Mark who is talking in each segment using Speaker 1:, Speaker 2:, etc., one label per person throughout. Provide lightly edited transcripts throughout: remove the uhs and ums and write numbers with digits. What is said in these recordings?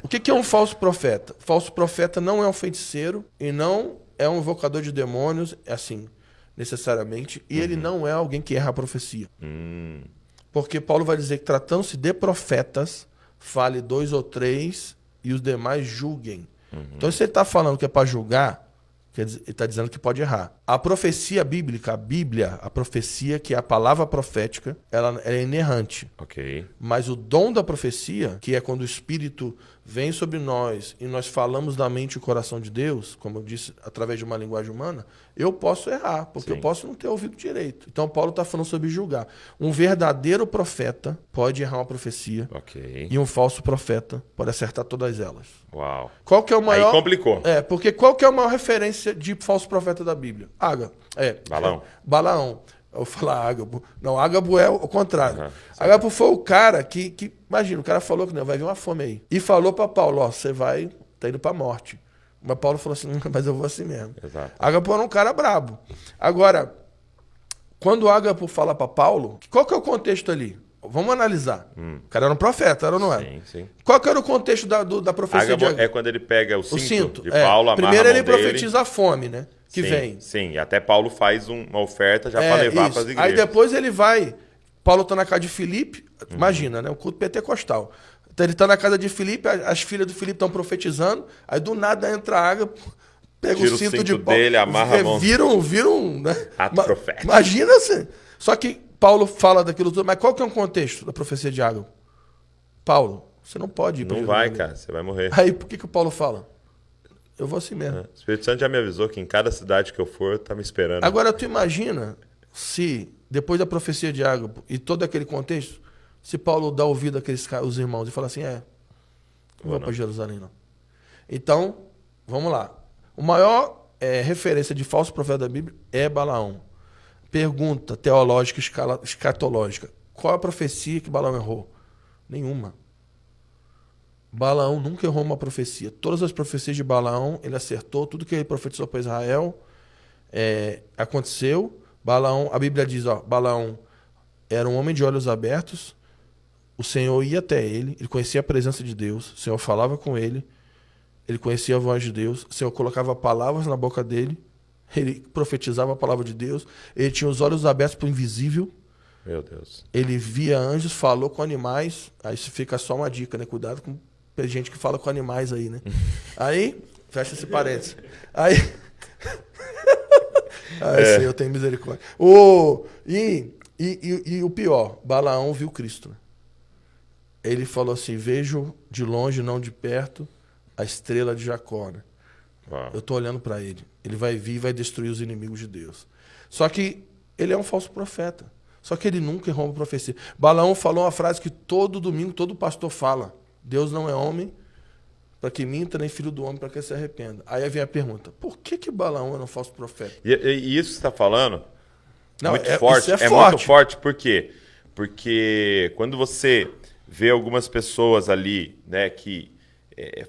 Speaker 1: O que é um falso profeta? Falso profeta não é um feiticeiro e não é um invocador de demônios, assim, necessariamente. E ele não é alguém que erra a profecia. Porque Paulo vai dizer que tratando-se de profetas, fale 2 ou 3 e os demais julguem. Então, se ele está falando que é para julgar, quer dizer, ele está dizendo que pode errar. A profecia bíblica, a Bíblia, a profecia, que é a palavra profética, ela é inerrante.
Speaker 2: Ok.
Speaker 1: Mas o dom da profecia, que é quando o Espírito vem sobre nós e nós falamos da mente e o coração de Deus, como eu disse, através de uma linguagem humana, eu posso errar, porque
Speaker 2: Sim.
Speaker 1: eu posso não ter ouvido direito. Então Paulo está falando sobre julgar. Um verdadeiro profeta pode errar uma profecia
Speaker 2: Ok.
Speaker 1: e um falso profeta pode acertar todas elas.
Speaker 2: Uau.
Speaker 1: Qual que é o maior...
Speaker 2: Aí complicou.
Speaker 1: Porque qual que é a maior referência de falso profeta da Bíblia?
Speaker 2: Balaão.
Speaker 1: Balaão. Eu vou falar Ágabo. Não, Ágabo é o contrário.
Speaker 2: Certo.
Speaker 1: Ágabo foi o cara que... Imagina, o cara falou que não, vai vir uma fome aí. E falou para Paulo, ó, você tá indo pra morte. Mas Paulo falou assim, mas eu vou assim mesmo.
Speaker 2: Exato.
Speaker 1: Ágabo era um cara brabo. Agora, quando Ágabo fala para Paulo, qual que é o contexto ali? Vamos analisar. O cara era um profeta, era ou não era?
Speaker 2: Sim, sim.
Speaker 1: Qual que era o contexto da profecia de
Speaker 2: Ágabo
Speaker 1: Ágabo?
Speaker 2: é quando ele pega o cinto, de
Speaker 1: é.
Speaker 2: Paulo, amarra
Speaker 1: Primeiro
Speaker 2: a mão
Speaker 1: ele
Speaker 2: dele.
Speaker 1: profetiza a fome, né? Que
Speaker 2: Sim,
Speaker 1: vem.
Speaker 2: sim, e até Paulo faz uma oferta já para levar
Speaker 1: Isso.
Speaker 2: para as igrejas.
Speaker 1: Aí depois ele vai. Paulo tá na casa de Filipe, imagina, né? O culto pentecostal. Então ele tá na casa de Filipe, as filhas do Filipe estão profetizando, aí do nada entra a água, pega
Speaker 2: Tira
Speaker 1: o
Speaker 2: o
Speaker 1: cinto
Speaker 2: cinto
Speaker 1: de Paulo.
Speaker 2: dele, amarra a mão.
Speaker 1: Viram, né?
Speaker 2: Ato profético.
Speaker 1: Imagina assim. Só que Paulo fala daquilo tudo, mas qual que é o contexto da profecia de Ágabo? Paulo, você não pode ir para
Speaker 2: Não vai, cara, você vai morrer.
Speaker 1: Aí por que o Paulo fala? Eu vou assim mesmo.
Speaker 2: O Espírito Santo já me avisou que em cada cidade que eu for, tá me esperando.
Speaker 1: Agora, tu imagina se, depois da profecia de Ágabo e todo aquele contexto, se Paulo dá ouvido àqueles os irmãos e fala assim, não vou para Jerusalém, não. Então, vamos lá. O maior referência de falso profeta da Bíblia é Balaão. Pergunta teológica, escatológica. Qual a profecia que Balaão errou? Nenhuma. Balaão nunca errou uma profecia. Todas as profecias de Balaão, ele acertou. Tudo que ele profetizou para Israel aconteceu. Balaão, a Bíblia diz, Balaão era um homem de olhos abertos. O Senhor ia até ele. Ele conhecia a presença de Deus. O Senhor falava com ele. Ele conhecia a voz de Deus. O Senhor colocava palavras na boca dele. Ele profetizava a palavra de Deus. Ele tinha os olhos abertos para o invisível.
Speaker 2: Meu Deus.
Speaker 1: Ele via anjos, falou com animais. Aí isso fica só uma dica, né? Cuidado com gente que fala com animais aí, né? Aí, fecha esse parênteses. Aí... Senhor, tem misericórdia. E o pior, Balaão viu Cristo. Né? Ele falou assim, vejo de longe, não de perto, a estrela de Jacó. Né? Eu estou olhando para ele. Ele vai vir e vai destruir os inimigos de Deus. Só que ele é um falso profeta. Só que ele nunca errou uma profecia. Balaão falou uma frase que todo domingo todo pastor fala. Deus não é homem para que minta, nem filho do homem para que se arrependa. Aí vem a pergunta, por que Balaão era um falso profeta?
Speaker 2: E isso que você está falando
Speaker 1: Não,
Speaker 2: muito forte.
Speaker 1: Isso é
Speaker 2: muito
Speaker 1: forte.
Speaker 2: forte. Por quê? Porque quando você vê algumas pessoas ali, né, que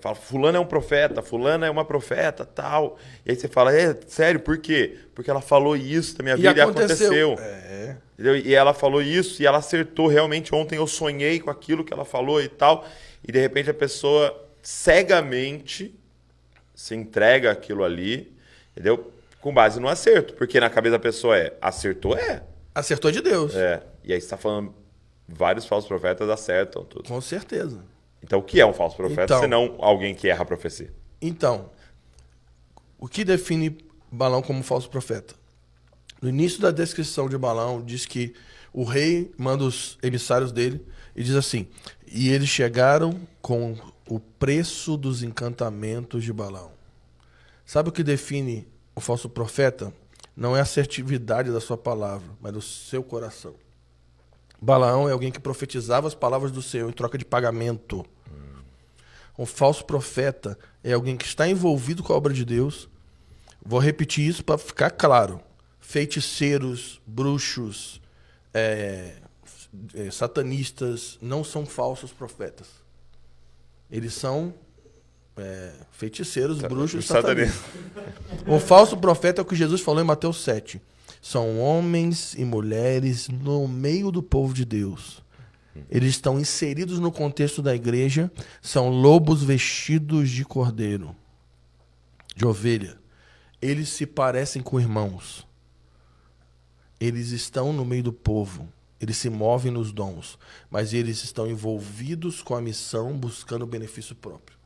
Speaker 2: fala, fulano é um profeta, fulana é uma profeta, tal. E aí você fala, sério, por quê? Porque ela falou isso da minha vida e aconteceu. Entendeu? E ela falou isso e ela acertou realmente. Ontem eu sonhei com aquilo que ela falou e tal. E de repente a pessoa cegamente se entrega aquilo ali, entendeu? Com base no acerto. Porque na cabeça da pessoa acertou?
Speaker 1: Acertou de Deus.
Speaker 2: E aí você está falando, vários falsos profetas acertam tudo.
Speaker 1: Com certeza.
Speaker 2: Então o que é um falso profeta, senão alguém que erra a profecia?
Speaker 1: Então, o que define Balaão como falso profeta? No início da descrição de Balaão, diz que o rei manda os emissários dele e diz assim, e eles chegaram com o preço dos encantamentos de Balaão. Sabe o que define o falso profeta? Não é a assertividade da sua palavra, mas do seu coração. Balaão é alguém que profetizava as palavras do Senhor em troca de pagamento. Um falso profeta é alguém que está envolvido com a obra de Deus. Vou repetir isso para ficar claro. Feiticeiros, bruxos, satanistas não são falsos profetas. Eles são feiticeiros, bruxos e satanistas. O falso profeta é o que Jesus falou em Mateus 7. São homens e mulheres no meio do povo de Deus. Eles estão inseridos no contexto da igreja, são lobos vestidos de cordeiro, de ovelha. Eles se parecem com irmãos. Eles estão no meio do povo. Eles se movem nos dons. Mas eles estão envolvidos com a missão, buscando benefício próprio.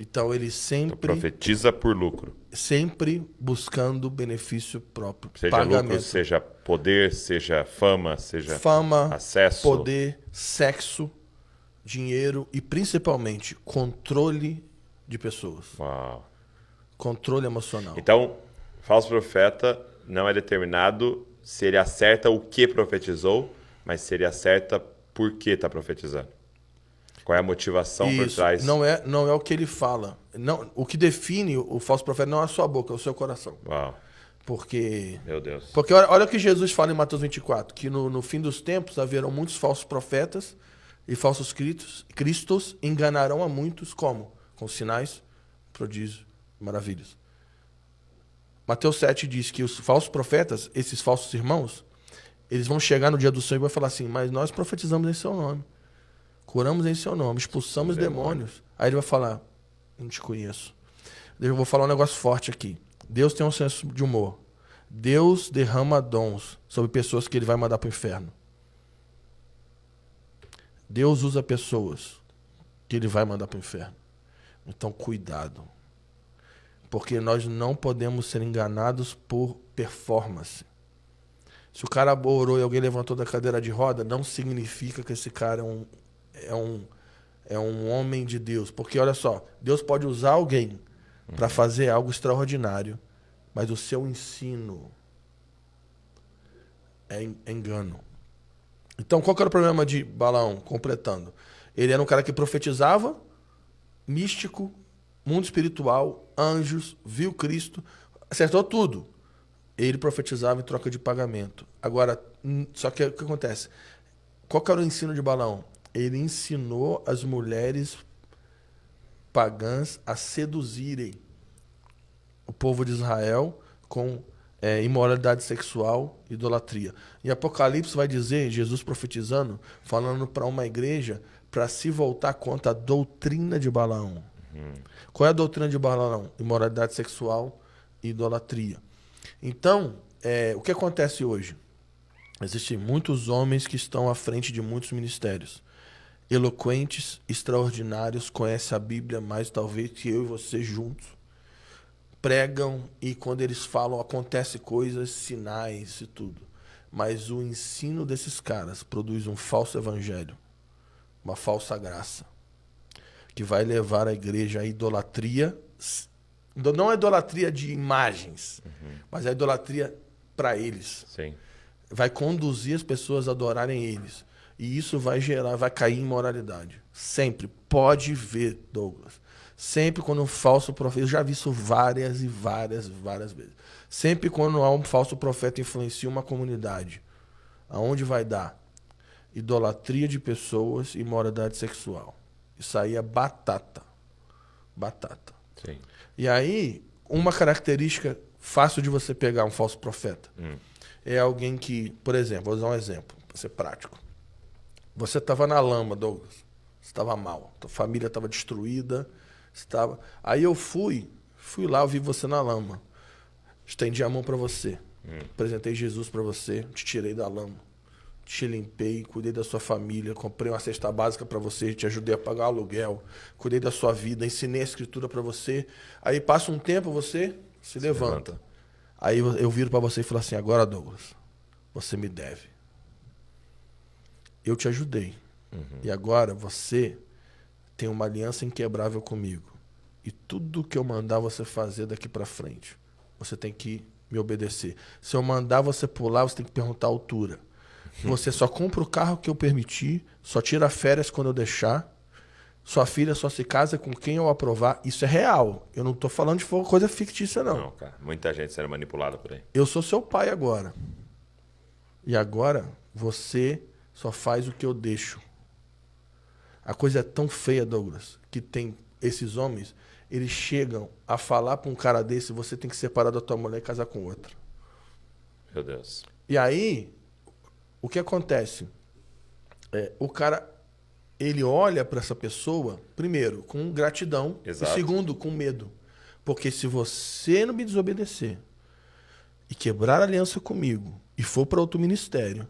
Speaker 1: Então, eles sempre...
Speaker 2: Então, profetiza por lucro.
Speaker 1: Sempre buscando benefício próprio.
Speaker 2: Seja
Speaker 1: pagamento.
Speaker 2: lucro, seja poder, seja fama, seja
Speaker 1: fama,
Speaker 2: acesso.
Speaker 1: poder, sexo, dinheiro e, principalmente, controle de pessoas.
Speaker 2: Uau.
Speaker 1: Controle emocional.
Speaker 2: Então, falso profeta não é determinado se ele acerta o que profetizou, mas se ele acerta por que está profetizando. Qual é a motivação por
Speaker 1: Isso,
Speaker 2: trás?
Speaker 1: não é o que ele fala. Não, o que define o falso profeta não é a sua boca, é o seu coração.
Speaker 2: Uau,
Speaker 1: Porque
Speaker 2: meu Deus.
Speaker 1: Porque olha o que Jesus fala em Mateus 24, que no fim dos tempos haverão muitos falsos profetas e falsos cristos enganarão a muitos, como? Com sinais, prodígios, maravilhas. Mateus 7 diz que os falsos profetas, esses falsos irmãos, eles vão chegar no dia do Senhor e vão falar assim, mas nós profetizamos em seu nome, curamos em seu nome, expulsamos demônios. Aí ele vai falar, não te conheço. Eu vou falar um negócio forte aqui. Deus tem um senso de humor. Deus derrama dons sobre pessoas que ele vai mandar para o inferno. Deus usa pessoas que ele vai mandar para o inferno. Então, cuidado. Porque nós não podemos ser enganados por performance. Se o cara orou e alguém levantou da cadeira de roda, não significa que esse cara é um homem de Deus. Porque, olha só, Deus pode usar alguém para fazer algo extraordinário, mas o seu ensino é engano. Então, qual que era o problema de Balaão? Completando. Ele era um cara que profetizava, místico, mundo espiritual, anjos, viu Cristo, acertou tudo. Ele profetizava em troca de pagamento. Agora, só que o que acontece? Qual que era o ensino de Balaão? Ele ensinou as mulheres pagãs a seduzirem o povo de Israel com imoralidade sexual, idolatria. Em Apocalipse vai dizer, Jesus profetizando, falando para uma igreja para se voltar contra a doutrina de Balaão. Qual é a doutrina de Balaão? Imoralidade sexual e idolatria. Então, o que acontece hoje? Existem muitos homens que estão à frente de muitos ministérios. Eloquentes, extraordinários, conhecem a Bíblia mais talvez que eu e você juntos. Pregam e quando eles falam acontece coisas, sinais e tudo. Mas o ensino desses caras produz um falso evangelho, uma falsa graça, que vai levar a igreja à idolatria. Não a idolatria de imagens, mas a idolatria para eles.
Speaker 2: Sim.
Speaker 1: Vai conduzir as pessoas a adorarem eles. E isso vai cair em imoralidade. Sempre. Pode ver, Douglas. Sempre quando um falso profeta... Eu já vi isso várias e várias vezes. Sempre quando há um falso profeta influencia uma comunidade, aonde vai dar? Idolatria de pessoas e imoralidade sexual. Isso aí é batata. Batata.
Speaker 2: Sim.
Speaker 1: E aí, uma característica fácil de você pegar um falso profeta é alguém que, por exemplo, vou usar um exemplo, para ser prático. Você estava na lama, Douglas. Você estava mal. Tua família estava destruída. Aí eu fui lá, eu vi você na lama. Estendi a mão para você. Apresentei Jesus para você. Te tirei da lama. Te limpei, cuidei da sua família. Comprei uma cesta básica para você. Te ajudei a pagar o aluguel. Cuidei da sua vida. Ensinei a escritura para você. Aí passa um tempo, você se levanta. Aí eu viro para você e falo assim, agora, Douglas, você me deve. Eu te ajudei. E agora você tem uma aliança inquebrável comigo. E tudo que eu mandar você fazer daqui para frente, você tem que me obedecer. Se eu mandar você pular, você tem que perguntar a altura. Você só compra o carro que eu permitir, só tira férias quando eu deixar. Sua filha só se casa com quem eu aprovar. Isso é real. Eu não estou falando de coisa fictícia, não.
Speaker 2: Não, cara. Muita gente sendo manipulada por aí.
Speaker 1: Eu sou seu pai agora. E agora você só faz o que eu deixo. A coisa é tão feia, Douglas, que tem esses homens, eles chegam a falar para um cara desse, você tem que separar da tua mulher e casar com outra.
Speaker 2: Meu Deus.
Speaker 1: E aí, o que acontece? o cara, ele olha para essa pessoa, primeiro, com gratidão,
Speaker 2: Exato.
Speaker 1: e segundo, com medo. Porque se você não me desobedecer e quebrar a aliança comigo e for para outro ministério,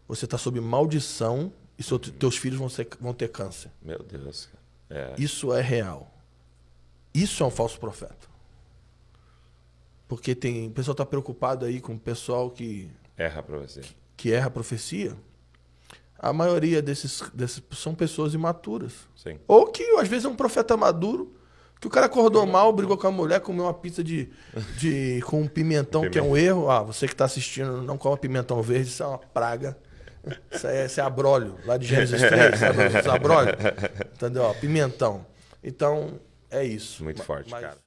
Speaker 1: você está sob maldição e teus filhos vão ter câncer.
Speaker 2: Meu Deus. É.
Speaker 1: Isso é real. Isso é um falso profeta. Porque o pessoal está preocupado aí com o pessoal que
Speaker 2: Erra pra você.
Speaker 1: erra a profecia. A maioria desses são pessoas imaturas.
Speaker 2: Sim.
Speaker 1: Ou que às vezes é um profeta maduro, que o cara acordou mal, brigou com a mulher, comeu uma pizza com um pimentão, que é um erro. Você que está assistindo, não coma pimentão verde, isso é uma praga. Isso é abrólio, lá de Gênesis 3, sabe? Os abrólio. Entendeu? Pimentão. Então, é isso.
Speaker 2: Muito forte, cara.